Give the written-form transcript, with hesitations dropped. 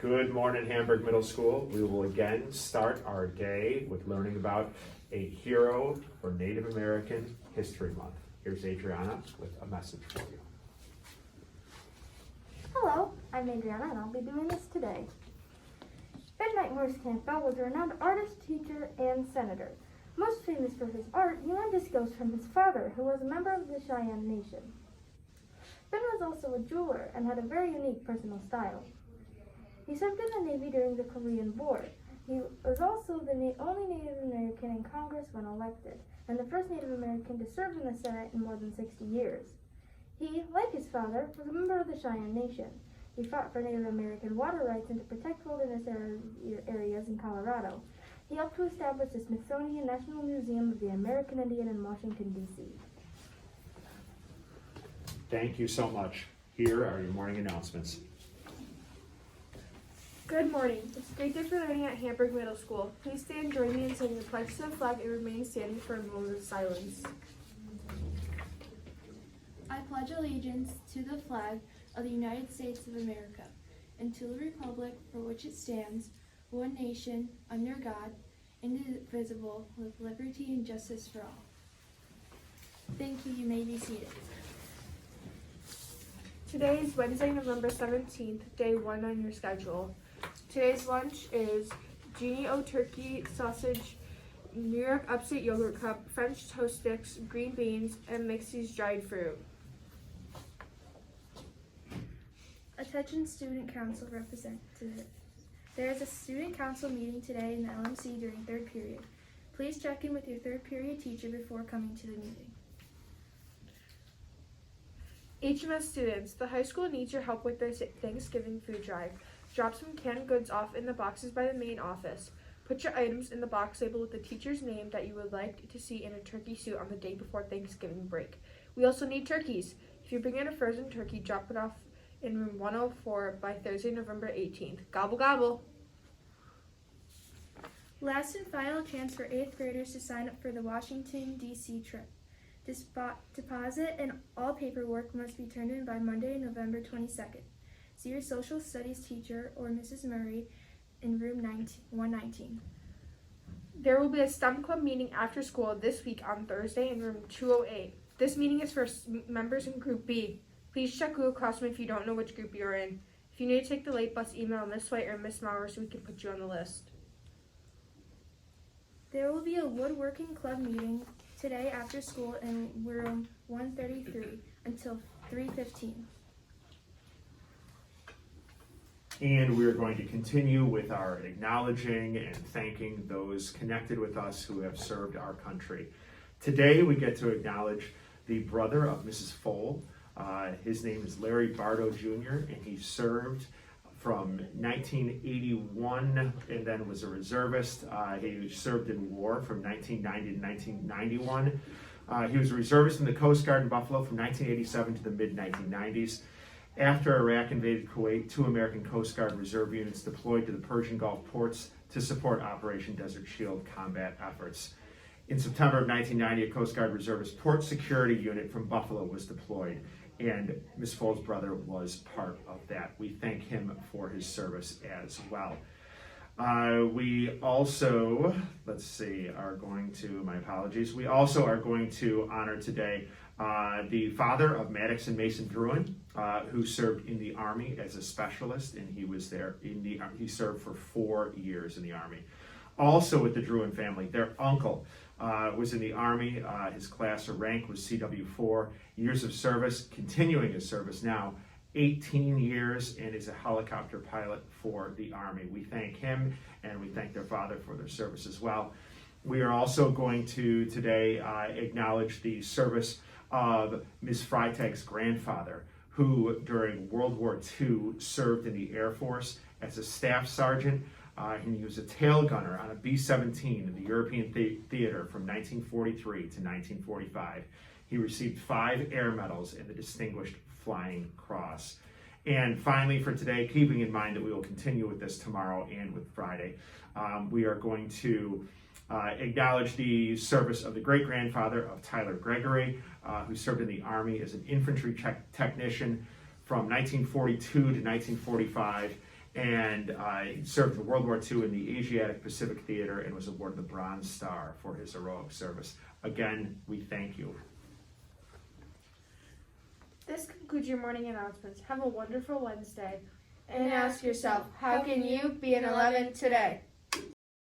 Good morning, Hamburg Middle School. We will again start our day with learning about a hero for Native American History Month. Here's Adriana with a message for you. Hello, I'm Adriana and I'll be doing this today. Midnight Morris Campbell was a renowned artist, teacher, and senator. Most famous for his art, he learned his skills from his father, who was a member of the Cheyenne Nation. Ben was also a jeweler and had a very unique personal style. He served in the Navy during the Korean War. He was also the only Native American in Congress when elected, and the first Native American to serve in the Senate in more than 60 years. He, like his father, was a member of the Cheyenne Nation. He fought for Native American water rights and to protect wilderness areas in Colorado. He helped to establish the Smithsonian National Museum of the American Indian in Washington, D.C. Thank you so much. Here are your morning announcements. Good morning. It's a great day for learning at Hamburg Middle School. Please stand and join me in saying the pledge to the flag and remain standing for a moment of silence. I pledge allegiance to the flag of the United States of America and to the republic for which it stands, one nation, under God, indivisible, with liberty and justice for all. Thank you. You may be seated. Today is Wednesday, November 17th, day 1 on your schedule. Today's lunch is Genie O turkey, sausage, New York Upstate yogurt cup, French toast sticks, green beans, and Mixie's dried fruit. Attention Student Council representatives. There is a Student Council meeting today in the LMC during third period. Please check in with your third period teacher before coming to the meeting. HMS students, the high school needs your help with their Thanksgiving food drive. Drop some canned goods off in the boxes by the main office. Put your items in the box labeled with the teacher's name that you would like to see in a turkey suit on the day before Thanksgiving break. We also need turkeys. If you bring in a frozen turkey, drop it off in room 104 by Thursday, November 18th. Gobble, gobble. Last and final chance for 8th graders to sign up for the Washington, D.C. trip. Deposit and all paperwork must be turned in by Monday, November 22nd. See your social studies teacher or Mrs. Murray in room 119. There will be a STEM club meeting after school this week on Thursday in room 208. This meeting is for members in Group B. Please check Google Classroom if you don't know which group you're in. If you need to take the late bus, email Miss White or Miss Maurer so we can put you on the list. There will be a woodworking club meeting today after school in room 133 until 3:15. And we are going to continue with our acknowledging and thanking those connected with us who have served our country. Today we get to acknowledge the brother of Mrs. Fole. His name is Larry Bardo Jr., and he served from 1981 and then was a reservist. He served in war from 1990 to 1991. He was a reservist in the Coast Guard in Buffalo from 1987 to the mid-1990s. After Iraq invaded Kuwait, 2 American Coast Guard reserve units deployed to the Persian Gulf ports to support Operation Desert Shield combat efforts. In September of 1990, a Coast Guard reservist port security unit from Buffalo was deployed, and Ms. Fole's brother was part of that. We thank him for his service as well. We also, are going to honor today the father of Maddox and Mason Druin, who served in the Army as a specialist, and he served for 4 years in the Army. Also with the Druin family, their uncle was in the Army. His class or rank was CW4. Years of service, continuing his service now, 18 years, and is a helicopter pilot for the Army. We thank him, and we thank their father for their service as well. We are also going to today acknowledge the service of Ms. Freitag's grandfather, who during World War II served in the Air Force as a staff sergeant, and he was a tail gunner on a B-17 in the European theater from 1943 to 1945. He received 5 air medals and the Distinguished Flying Cross. And finally for today, keeping in mind that we will continue with this tomorrow and with Friday, we are going to acknowledge the service of the great-grandfather of Tyler Gregory, who served in the Army as an infantry technician from 1942 to 1945, and he served in World War II in the Asiatic Pacific Theater and was awarded the Bronze Star for his heroic service. Again, we thank you. This concludes your morning announcements. Have a wonderful Wednesday. And ask yourself, how can you be an 11 today?